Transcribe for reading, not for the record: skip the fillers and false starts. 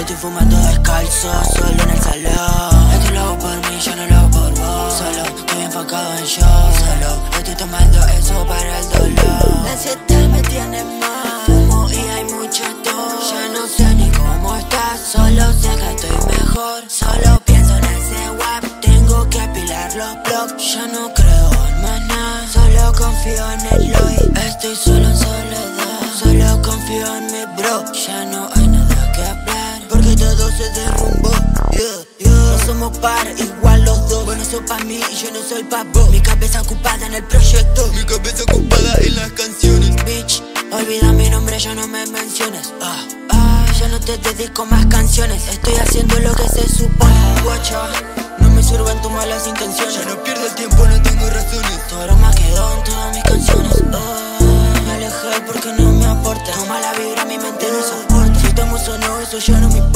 Estoy fumando descalzo, solo en el salón. Esto lo hago por mí, yo no lo hago por vos. Solo estoy enfocado en yo. Solo estoy tomando eso para el dolor. La ansiedad me tiene mal. Fumo y hay mucho tos. Ya no sé ni cómo estás, solo sé que estoy mejor. Solo pienso en ese WAP, tengo que apilar los blogs. Ya no creo en más nada, solo confío en el hoy. Estoy solo en soledad, solo confío en mi bro. Ya no hay nada que hablar, porque todo se derrumbó. No somos par, igual los dos. Vos no sos pa' mí y yo no soy pa' vos. Mi cabeza ocupada en el proyecto, mi cabeza ocupada en las canciones. Bitch, olvida mi nombre, ya no me menciones. Ya no te dedico más canciones, estoy haciendo lo que se supone. Guacha, no me sirven tus malas intenciones. Ya no pierdo el tiempo, no tengo razones. Todo me quedó en todas mis canciones. Me alejé porque no me aporta. Tu mala vibra mi mente no soporta. Si estamos o no, eso ya no me importa.